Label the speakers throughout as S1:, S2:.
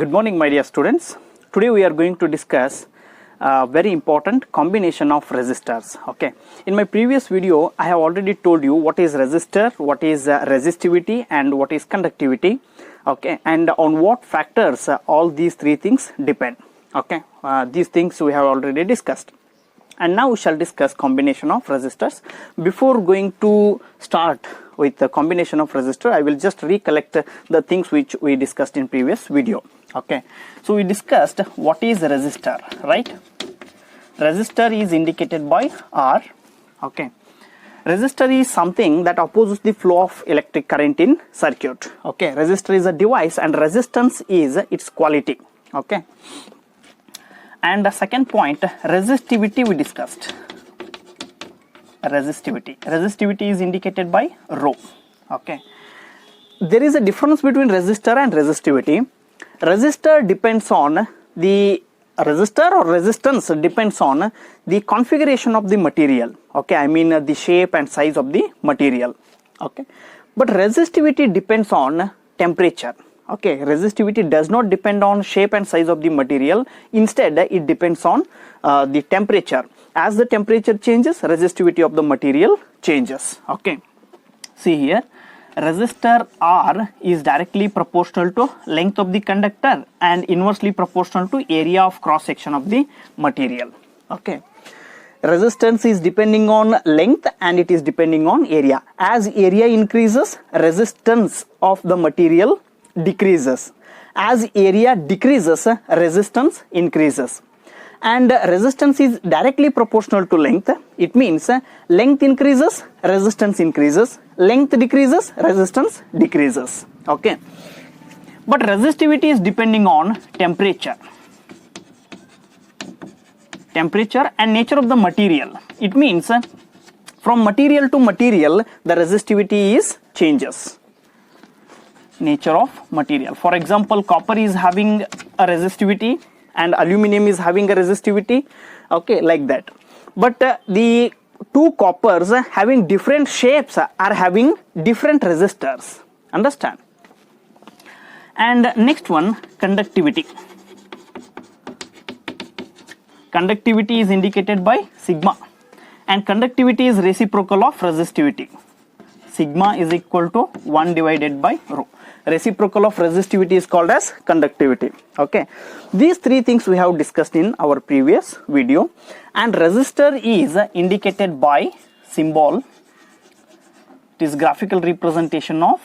S1: Good morning, my dear students. Today we are going to discuss a very important combination of resistors. Okay. In my previous video, I have already told you what is resistor, what is resistivity, and what is conductivity. Okay, and on what factors all these three things depend. Okay, these things we have already discussed. And now we shall discuss combination of resistors. Before going to start with the combination of resistor, I will just recollect the things which we discussed in previous video. Okay, so we discussed what is resistor, right? Resistor is indicated by R. Okay, resistor is something that opposes the flow of electric current in circuit. Okay, resistor is a device and resistance is its quality. Okay, and the second point, resistivity we discussed. Resistivity is indicated by rho. Okay, there is a difference between resistor and resistivity. Resistor depends on the resistor or resistance depends on the configuration of the material. Okay, I mean the shape and size of the material. Okay, but resistivity depends on temperature. Okay, resistivity does not depend on shape and size of the material. Instead, it depends on the temperature. As the temperature changes, resistivity of the material changes. Okay, see here, resistor R is directly proportional to length of the conductor and inversely proportional to area of cross section of the material. Okay, resistance is depending on length and it is depending on area. As area increases, resistance of the material decreases. As area decreases, resistance increases. And resistance is directly proportional to length. It means length increases, resistance increases. Length decreases, resistance decreases. Okay, but resistivity is depending on temperature and nature of the material. It means from material to material the resistivity is changes. Nature of material. For example, copper is having a resistivity and aluminum is having a resistivity. Okay, like that. But the two coppers having different shapes are having different resistors. Understand? And next one, conductivity. Conductivity is indicated by sigma, and conductivity is reciprocal of resistivity. Sigma is equal to 1 divided by rho. Reciprocal of resistivity is called as conductivity. Okay, these three things we have discussed in our previous video, and resistor is indicated by symbol. It is graphical representation of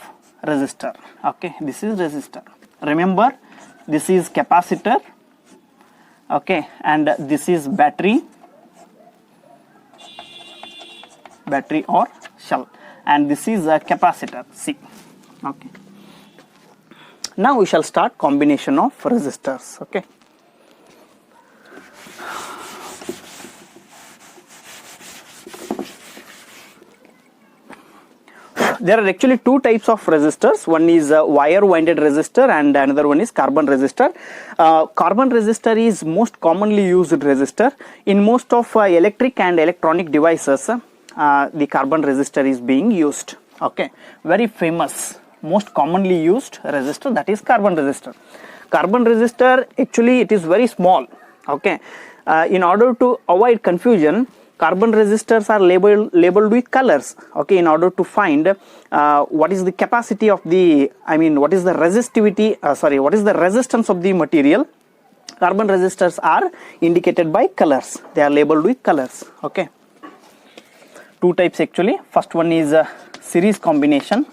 S1: resistor. Okay, this is resistor. Remember, this is capacitor. Okay, and this is battery or shell, and this is a capacitor C. Okay, now we shall start combination of resistors. Okay, there are actually two types of resistors. One is wire winded resistor and another one is carbon resistor. Carbon resistor is most commonly used resistor. In most of electric and electronic devices, the carbon resistor is being used. Okay, very famous, most commonly used resistor, that is carbon resistor. Carbon resistor, actually it is very small. Okay, in order to avoid confusion, carbon resistors are labeled with colors. Okay, in order to find what is the capacity of the, what is the resistivity, what is the resistance of the material, carbon resistors are indicated by colors. They are labeled with colors. Okay, two types actually. First one is series combination.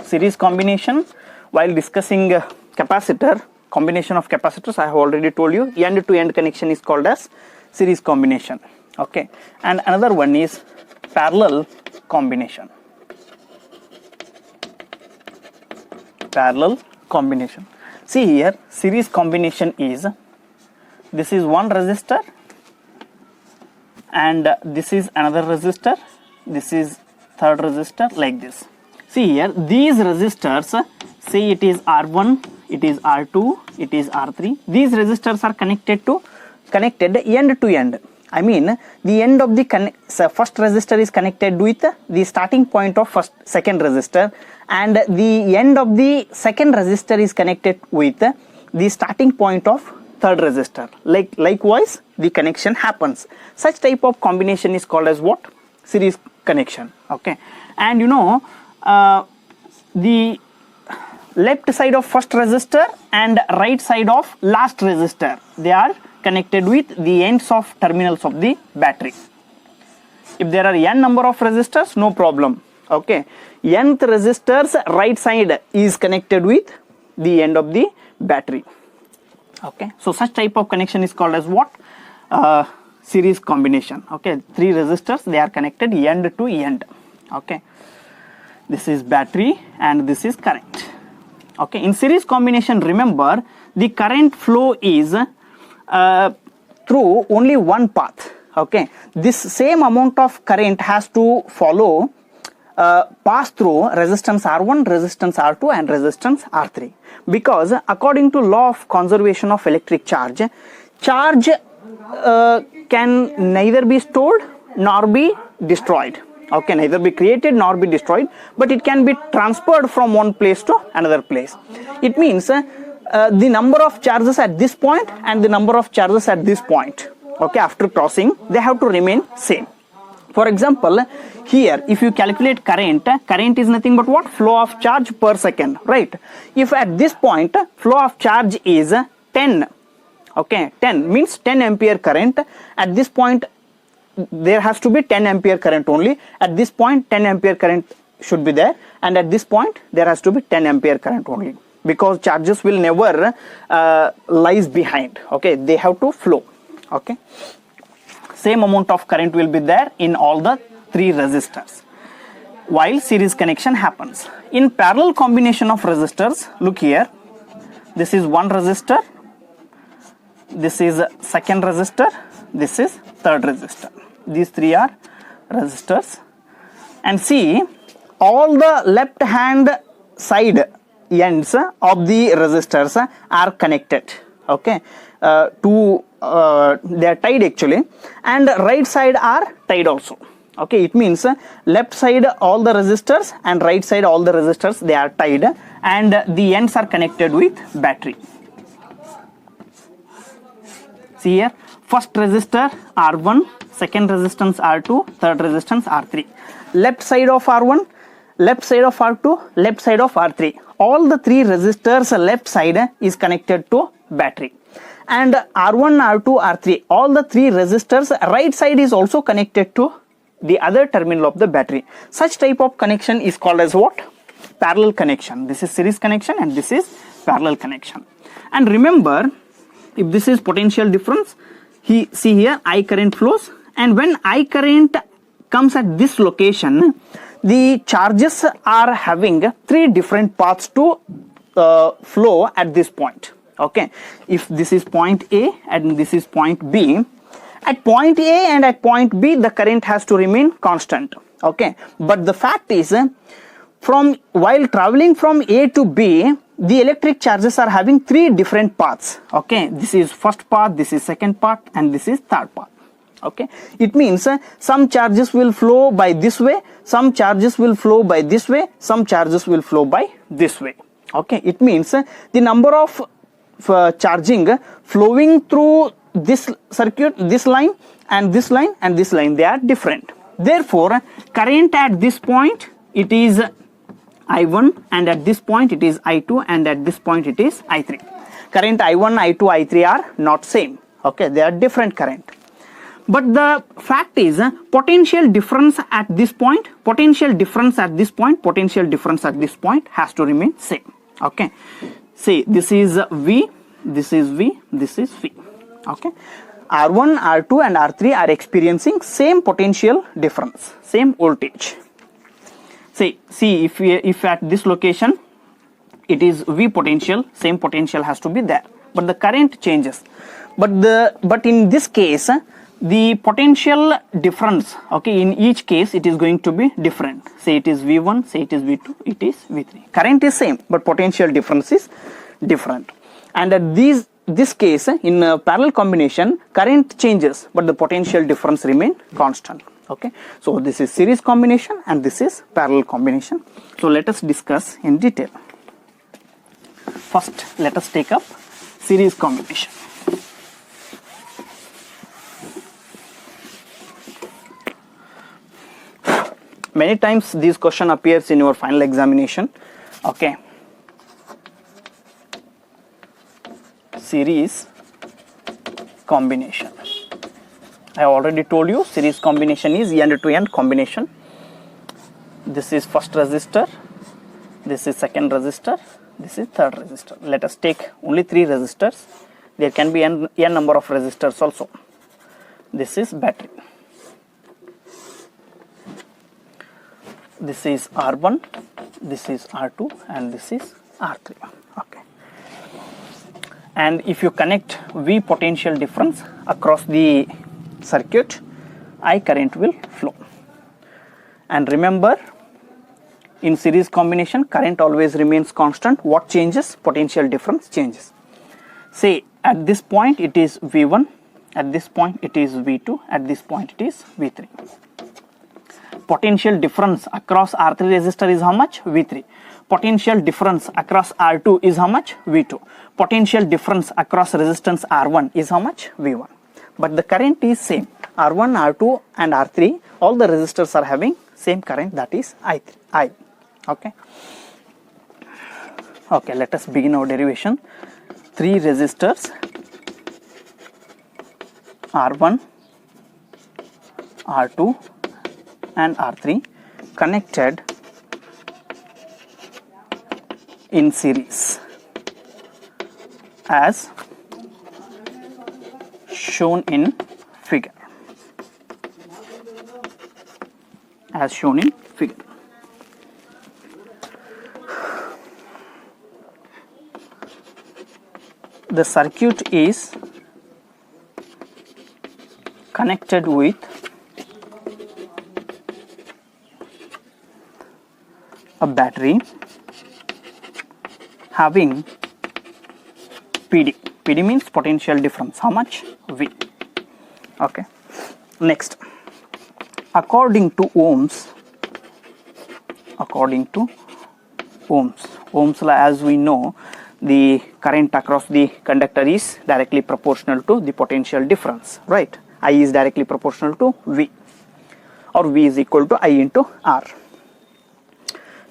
S1: Series combination, while discussing capacitor, combination of capacitors, I have already told you, end to end connection is called as series combination. Okay, and another one is parallel combination. Parallel combination. See here, series combination is, this is one resistor and this is another resistor, this is third resistor, like this. See here, these resistors, say it is R1, it is R2, it is R3. These resistors are connected end to end. I mean the end of the first resistor is connected with the starting point of second resistor, and the end of the second resistor is connected with the starting point of third resistor. Likewise the connection happens. Such type of combination is called as what? Series connection. Okay, and you know the left side of first resistor and right side of last resistor, they are connected with the ends of terminals of the battery. If there are n number of resistors, no problem. Okay, nth resistor's right side is connected with the end of the battery. Okay, so such type of connection is called as what? Series combination. Okay, three resistors, they are connected end to end. Okay, this is battery and this is current. Okay, in series combination, remember the current flow is through only one path. Okay, this same amount of current has to follow pass through resistance R1, resistance R2 and resistance R3, because according to law of conservation of electric charge, charge can neither be stored nor be destroyed. Okay, neither be created nor be destroyed, but it can be transferred from one place to another place. It means the number of charges at this point and the number of charges at this point, okay, after crossing, they have to remain same. For example, here if you calculate current is nothing but what? Flow of charge per second, right? If at this point flow of charge is 10, okay, 10 means 10 ampere current, at this point there has to be 10 ampere current only. At this point 10 ampere current should be there, and at this point there has to be 10 ampere current only, because charges will never lies behind. Okay, they have to flow. Okay, same amount of current will be there in all the three resistors while series connection happens. In parallel combination of resistors, look here, this is one resistor, this is second resistor, this is third resistor. These three are resistors, and see all the left hand side ends of the resistors are connected. Okay, they are tied actually, and right side are tied also. Okay, it means left side all the resistors and right side all the resistors, they are tied, and the ends are connected with battery. See here, first resistor R1, second resistance R2, third resistance R3. Left side of R1, left side of R2, left side of R3. All the three resistors left side is connected to battery. And R1, R2, R3, all the three resistors right side is also connected to the other terminal of the battery. Such type of connection is called as what? Parallel connection. This is series connection and this is parallel connection. And remember, if this is potential difference, see here I current flows, and when I current comes at this location, the charges are having three different paths to flow at this point. Okay, if this is point A and this is point B, at point A and at point B the current has to remain constant. Okay, but the fact is, while traveling from A to B, the electric charges are having three different paths. Okay, this is first path, this is second path, and this is third path. Okay, it means some charges will flow by this way, some charges will flow by this way, some charges will flow by this way. Okay, it means the number of charging flowing through this circuit, this line and this line and this line, they are different. Therefore, current at this point it is I1, and at this point it is I2, and at this point it is I3. Current I1, I2, I3 are not same. Okay, they are different current. But the fact is, potential difference at this point, potential difference at this point, potential difference at this point has to remain same. Okay, see, this is V, this is V, this is V. Okay, R1, R2 and R3 are experiencing same potential difference, same voltage. See if at this location it is V potential, same potential has to be there, but the current changes. But in this case, the potential difference, okay, in each case it is going to be different. Say it is V1, say it is V2, it is V3. Current is same, but potential difference is different. And at these this case, in parallel combination, current changes, but the potential difference remain constant. Okay, so this is series combination and this is parallel combination. So let us discuss in detail. First, let us take up series combination. Many times this question appears in your final examination. Okay, series combination. I have already told you series combination is end-to-end combination. This is first resistor, this is second resistor, this is third resistor. Let us take only 3 resistors. There can be n number of resistors also. This is battery. This is R1, this is R2 and this is R3. Okay. And if you connect V potential difference across the circuit, I current will flow. And remember, in series combination, current always remains constant. What changes? Potential difference changes. Say at this point it is V1, at this point it is V2, at this point it is V3. Potential difference across R3 resistor is how much? V3. Potential difference across R2 is how much? V2. Potential difference across resistance R1 is how much? V1. But the current is same. R1, R2 and R3, all the resistors are having same current, that is I. Okay. Okay, let us begin our derivation. 3 resistors R1, R2 and R3 connected in series as shown in figure. As shown in figure. The circuit is connected with a battery having PD. PD means potential difference. How much? V. Okay. Next, according to Ohm's law, as we know, the current across the conductor is directly proportional to the potential difference, right? I is directly proportional to V, or V is equal to I into R.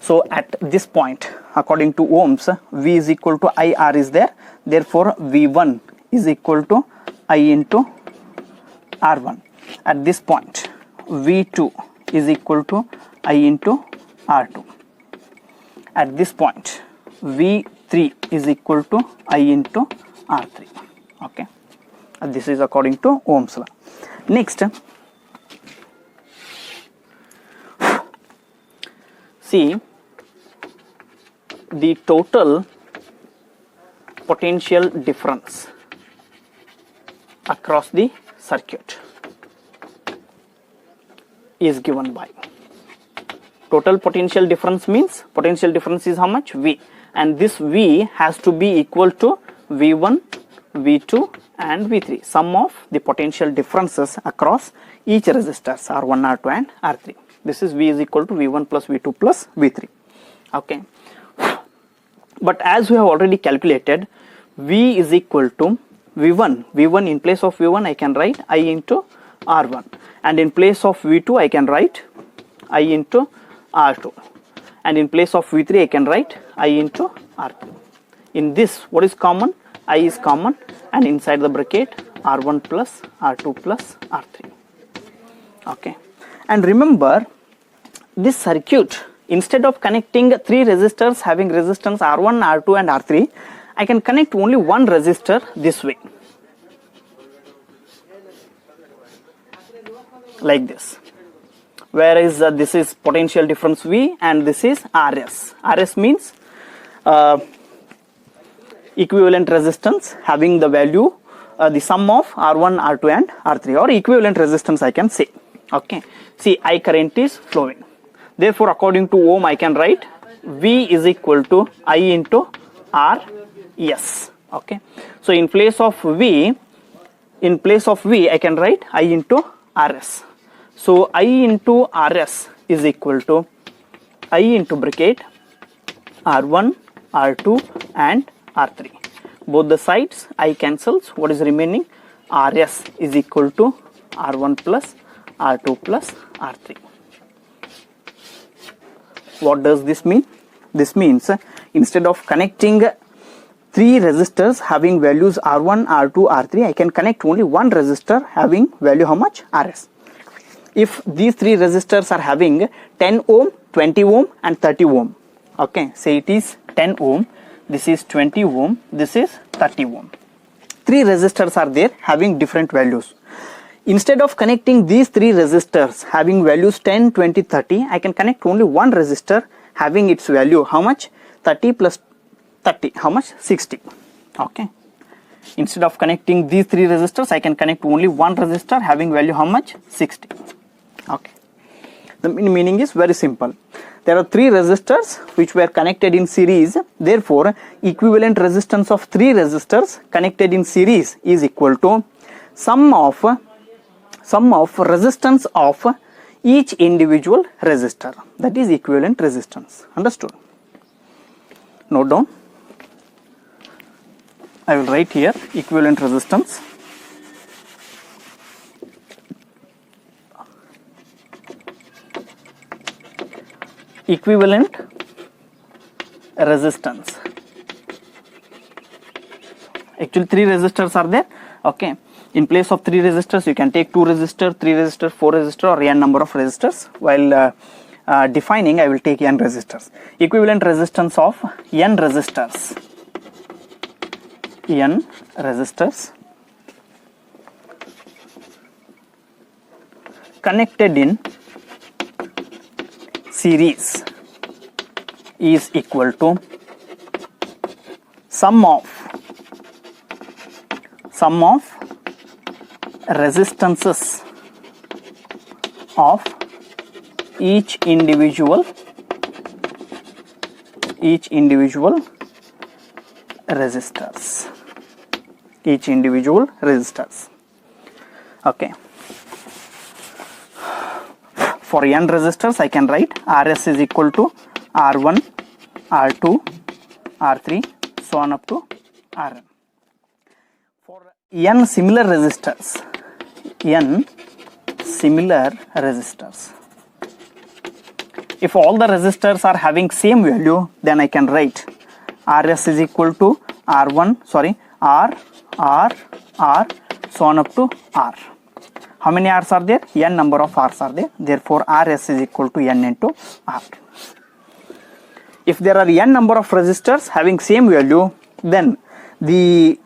S1: So at this point, according to Ohm's, V is equal to I, R is there. Therefore, V1 is equal to I into R1. At this point, V2 is equal to I into R2. At this point, V3 is equal to I into R3. Okay, and this is according to Ohm's law. Next, see the total potential difference across the circuit is given by total potential difference means potential difference is how much? V, and this V has to be equal to V1, V2 and V3, sum of the potential differences across each resistors R1, R2 and R3. This is V is equal to V1 plus V2 plus V3. Okay, but as we have already calculated, V is equal to V1 in place of V1 I can write I into R1, and in place of V2 I can write I into R2, and in place of V3 I can write I into R3. In this, what is common? I is common, and inside the bracket R1 plus R2 plus R3. Okay, and remember this circuit, instead of connecting 3 resistors having resistance R1, R2 and R3, I can connect only one resistor this way, like this. Whereas this is potential difference V and this is RS. RS means equivalent resistance having the value the sum of R1, R2 and R3, or equivalent resistance I can say. Okay, see I current is flowing. Therefore, according to Ohm I can write V is equal to I into R. Yes. Okay, so in place of V I can write I into Rs. So I into Rs is equal to I into bracket R1, R2 and R3. Both the sides I cancels. What is remaining? Rs is equal to R1 plus R2 plus R3. What does this mean? This means instead of connecting 3 resistors having values R1, R2, R3, I can connect only one resistor having value how much? Rs. If these 3 resistors are having 10 ohm, 20 ohm and 30 ohm, okay, say it is 10 ohm, this is 20 ohm, this is 30 ohm. 3 resistors are there having different values. Instead of connecting these 3 resistors having values 10, 20, 30, I can connect only one resistor having its value how much? 30 plus 30, how much? 60. Okay. Instead of connecting these 3 resistors, I can connect only one resistor having value how much? 60. Okay. The meaning is very simple. There are 3 resistors which were connected in series. Therefore, equivalent resistance of 3 resistors connected in series is equal to sum of resistance of each individual resistor. That is equivalent resistance. Understood? Note down. I will write here equivalent resistance. Equivalent resistance. Actually 3 resistors are there. Okay. In place of 3 resistors, you can take 2 resistor, 3 resistor, 4 resistor or n number of resistors. While defining, I will take n resistors. Equivalent resistance of n resistors. N resistors connected in series is equal to sum of resistances of each individual resistors. Okay. For n resistors, I can write Rs is equal to R1, R2, R3, so on up to Rn. For n similar resistors, if all the resistors are having same value, then I can write Rs is equal to R, so on up to R. How many R's are there? N number of R's are there. Therefore, Rs is equal to N into R. If there are N number of resistors having same value, then the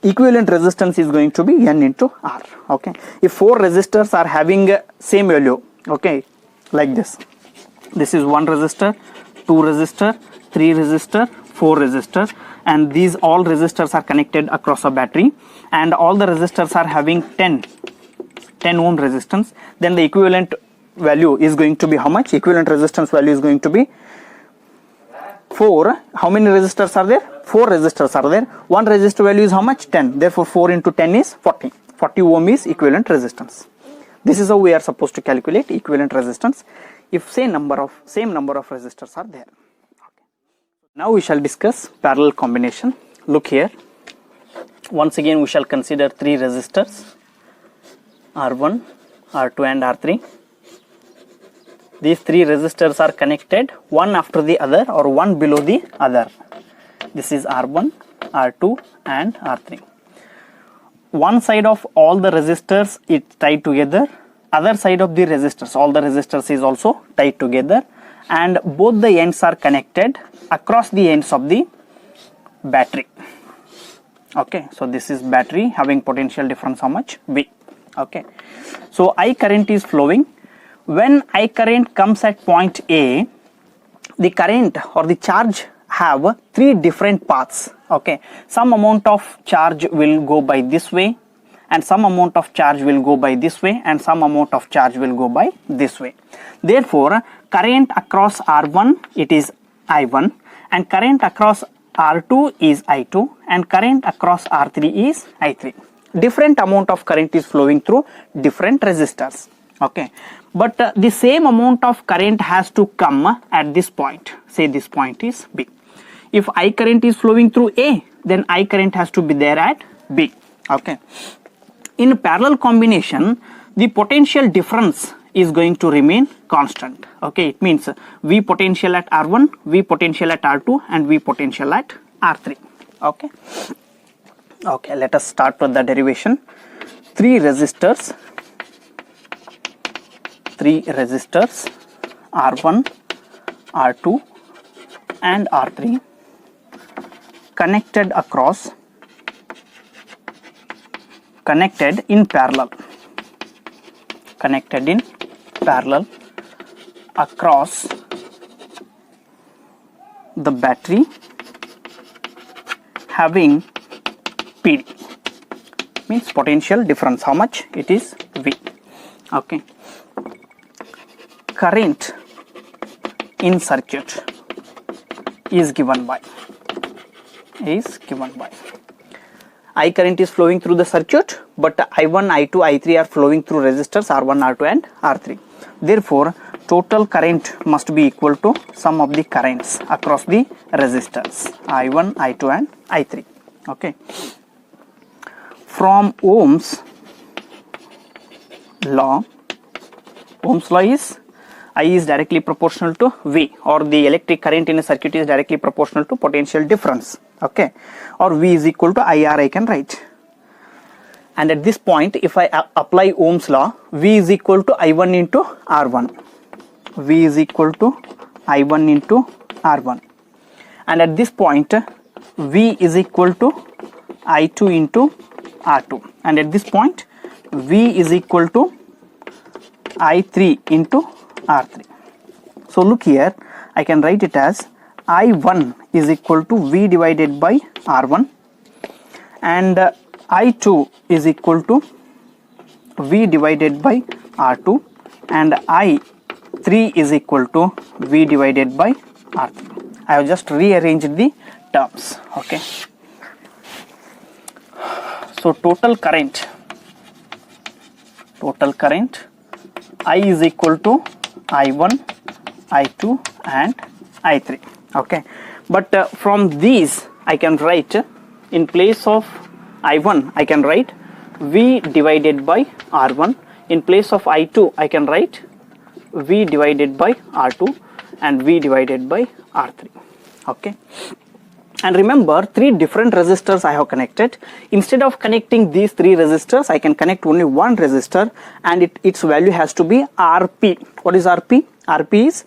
S1: equivalent resistance is going to be N into R. Okay. If 4 resistors are having same value, okay, like this. This is 1 resistor, 2 resistor, 3 resistor, 4 resistor, and these all resistors are connected across a battery, and all the resistors are having 10 ohm resistance. Then the equivalent value is going to be how much? Equivalent resistance value is going to be 4. How many resistors are there? 4 resistors are there. One resistor value is how much? 10. Therefore 4 into 10 is 40. 40 ohm is equivalent resistance. This is how we are supposed to calculate equivalent resistance if same number of resistors are there. Okay. Now we shall discuss parallel combination. Look here. Once again we shall consider 3 resistors, R1, R2 and R3. These 3 resistors are connected one after the other or one below the other. This is R1, R2 and R3. One side of all the resistors is tied together, other side of the resistors, all the resistors is also tied together, and both the ends are connected across the ends of the battery. Okay, so this is battery having potential difference how much? V. Okay, so I current is flowing. When I current comes at point A, the current or the charge have 3 different paths. Okay, some amount of charge will go by this way, and some amount of charge will go by this way, and some amount of charge will go by this way. Therefore, current across R1 it is I1, and current across R2 is I2 and current across R3 is I3. Different amount of current is flowing through different resistors. Okay, but the same amount of current has to come at this point. Say this point is B. If I current is flowing through A, then I current has to be there at B. Okay. In parallel combination, the potential difference is going to remain constant. Okay, it means V potential at R1, V potential at R2, and V potential at R3. Okay. Okay, let us start with the derivation. Three resistors R1, R2, and R3 connected in parallel across the battery having PD, means potential difference, how much it is V. Okay, current in circuit is given by I current is flowing through the circuit, but I1, I2, I3 are flowing through resistors R1, R2 and R3. Therefore, total current must be equal to sum of the currents across the resistors I1, I2 and I3. Okay. From Ohm's law is I is directly proportional to V, or the electric current in a circuit is directly proportional to potential difference. Okay, or V is equal to IR I can write. And at this point, if I apply Ohm's law, V is equal to I1 into R1. V is equal to I1 into R1. And at this point, V is equal to I2 into R2. And at this point, V is equal to I3 into R3. So look here, I can write it as I1 is equal to V divided by R1, and I2 is equal to V divided by R2, and I3 is equal to V divided by R3. I have just rearranged the terms. Okay. So total current I is equal to I1, I2 and I3. Okay, but from these I can write, in place of I1 I can write V divided by R1, in place of I2 I can write V divided by R2 and V divided by R3. Okay, and remember, three different resistors I have connected. Instead of connecting these three resistors, I can connect only one resistor, and its value has to be Rp. What is Rp? Rp is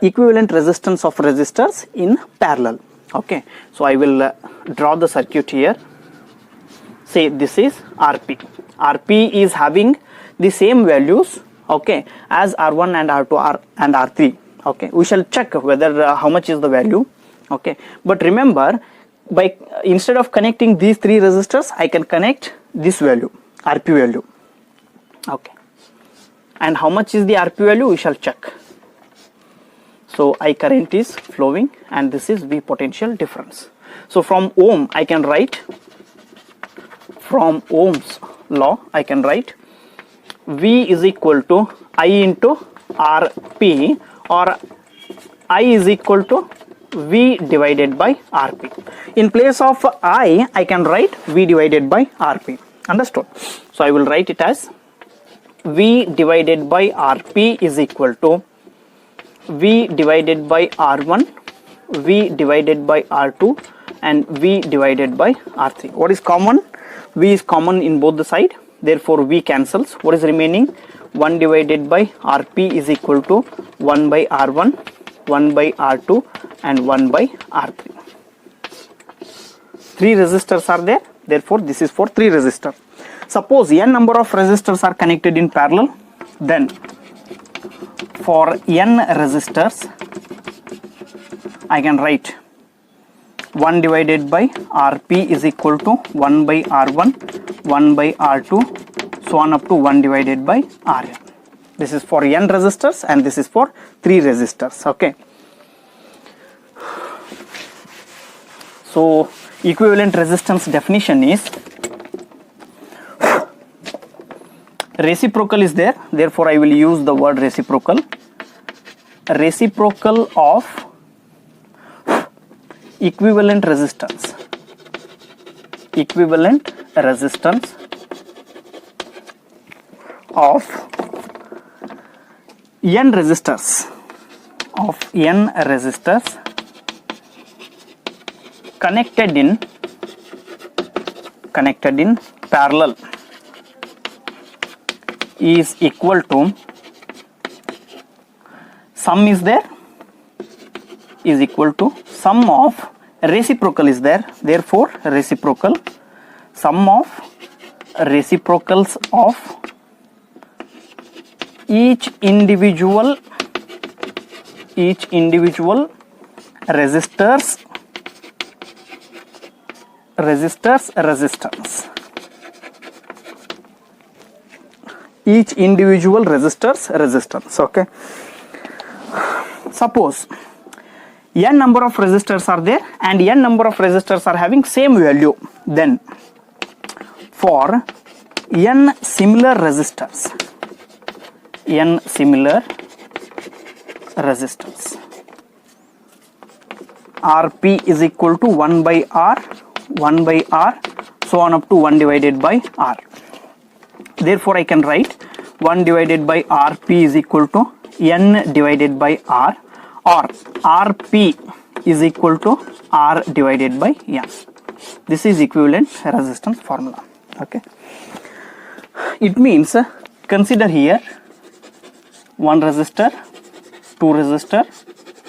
S1: equivalent resistance of resistors in parallel. Okay, so I will draw the circuit here. Say this is Rp. Rp is having the same values, okay, as R1 and R2 and R3. Okay, we shall check whether how much is the value. Okay, but remember, by instead of connecting these three resistors, I can connect this value, Rp value. Okay, and how much is the Rp value, we shall check. So I current is flowing and this is V potential difference. So from Ohm I can write, from Ohm's law I can write V is equal to I into Rp, or I is equal to V divided by Rp. In place of I can write V divided by Rp. Understood? So I will write it as V divided by Rp is equal to V divided by R1, V divided by R2 and V divided by R3. What is common? V is common in both the side, therefore V cancels. What is remaining? 1 divided by Rp is equal to 1 by R1, 1 by R2 and 1 by R3. Three resistors are there, therefore this is for three resistors. Suppose n number of resistors are connected in parallel, then for n resistors I can write 1 divided by Rp is equal to 1 by R1, 1 by R2, so on up to 1 divided by Rn. This is for n resistors and this is for 3 resistors. Okay. So equivalent resistance definition is reciprocal is there, therefore I will use the word reciprocal. Reciprocal of equivalent resistance. Equivalent resistance of n resistors. Of n resistors connected in parallel is equal to sum is there is equal to sum of reciprocal is there, therefore reciprocal, sum of reciprocals of each individual resistors resistance. Each individual resistors resistance. Okay. Suppose n number of resistors are there and n number of resistors are having same value, then for n similar resistors, Rp is equal to 1 by R, so on up to 1 divided by R. Therefore I can write 1 divided by Rp is equal to n divided by R, or Rp is equal to R divided by n. This is equivalent resistance formula. Okay. It means consider here 1 resistor, 2 resistor,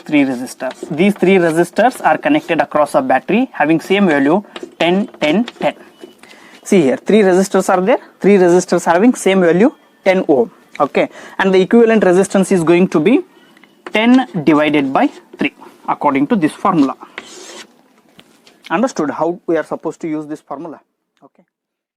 S1: 3 resistors. These 3 resistors are connected across a battery having same value 10, 10, 10. See here, 3 resistors are there, 3 resistors having same value 10 ohm. Okay, and the equivalent resistance is going to be 10 divided by 3 according to this formula. Understood how we are supposed to use this formula? Okay.